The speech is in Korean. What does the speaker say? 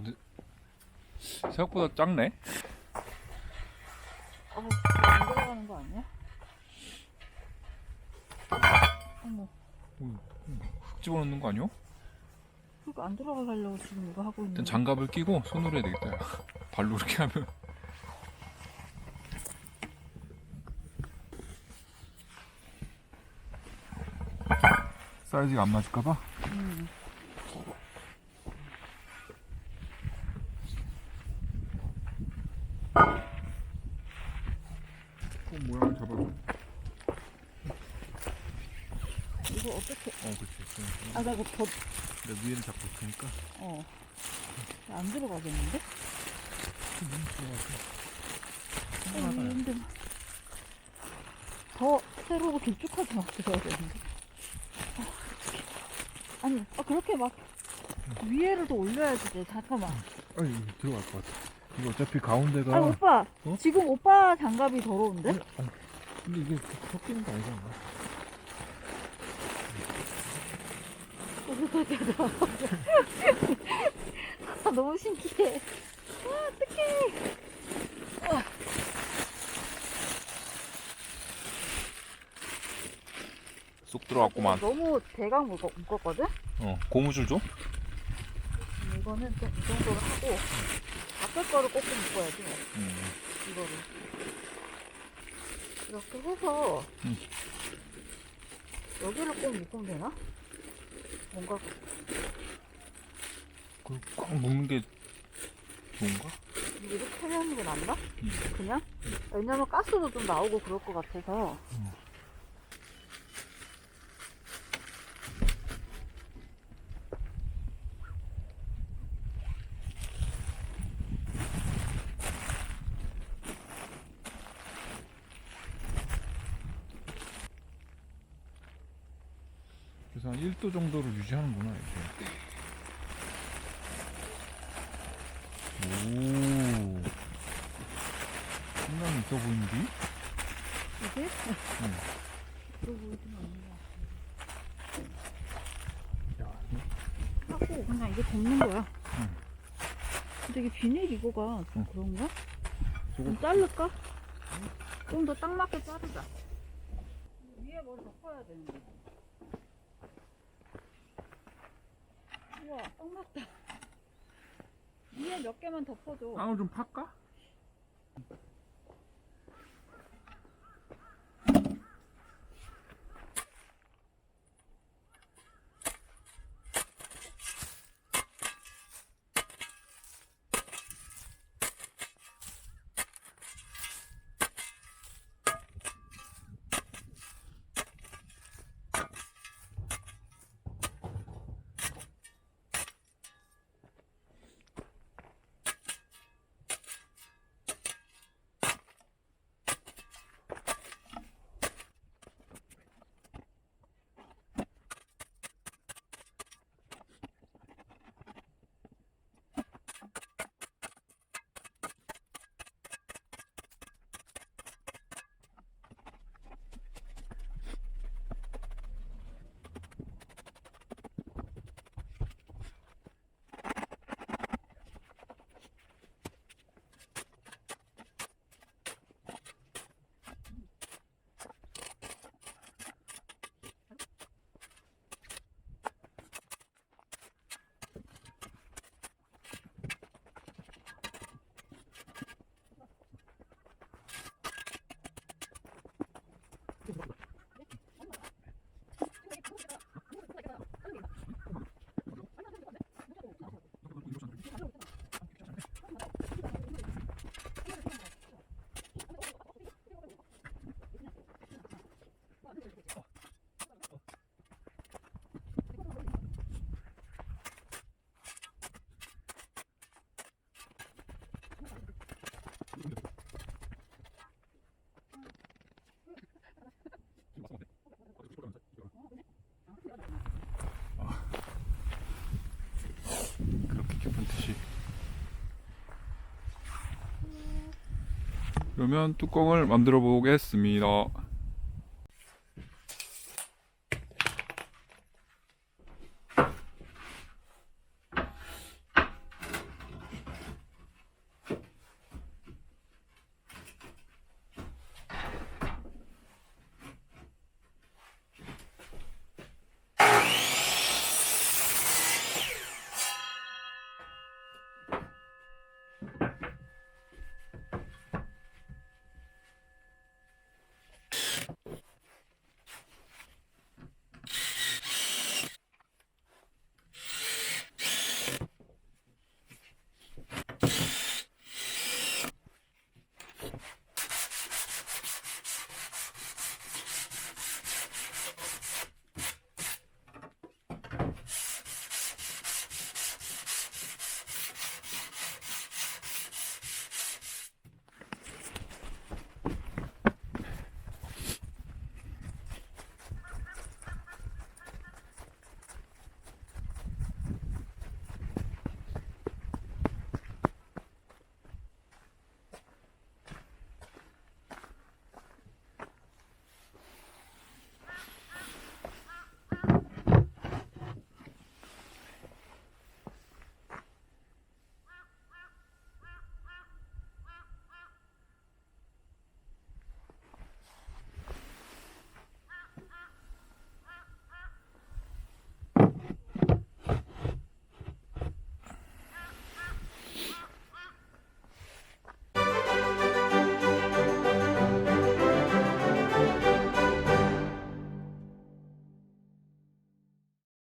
근데 생각보다 작네. 안 들어가는 거 아니야? 어머, 흙 집어넣는 거 아니요? 그거 안 들어가려고 지금 이거 하고 있는 일단 거. 장갑을 끼고 손으로 해야 되겠다. 야. 발로 이렇게 하면. 사이즈가 안 맞을까봐? 모양을 잡아줘. 이거 어떻게? 그치. 아, 나 이거 더, 내가 위에는 잡고 있으니까. 안 들어가겠는데? 근데 더 세로로 길쭉하게 막 들어가겠는데? 아니, 그렇게 막 위에를 더 올려야지 돼. 잠깐만. 아니, 들어갈 것 같아. 이거 어차피 가운데가. 아니, 오빠. 어? 지금 오빠 장갑이 더러운데? 아니, 근데 이게 섞이는 거 아니잖아. 너무 신기해. 어떡해. 쏙 들어갔구만. 너무 대강 묶었거든? 고무줄 줘? 이거는 좀 이 정도로 하고 앞에 거를 꼭 묶어야지. 이거를 이렇게 해서 여기를 꼭 묶으면 되나? 뭔가 꽉 묶는 게 좋은가? 이렇게 하는 게 낫나? 그냥? 왜냐면 가스도 좀 나오고 그럴 것 같아서. 그래서 한 1도 정도를 유지하는구나, 이렇게. 오. 상당히 있어 보이는데? 이게? 응. 그러고 보이진 않는 것 야, 같아. 하고 그냥 이게 덮는 거야. 응. 근데 이게 비닐 이거가 좀 응. 그런가? 저거 좀 자를까? 좀 더 딱 맞게 자르자. 위에 뭘 덮어야 되는데. 우와, 딱 맞다. 위에 몇 개만 덮어줘. 땅을 좀 팔까? 그렇게 깊은 뜻이. 그러면 뚜껑을 만들어 보겠습니다.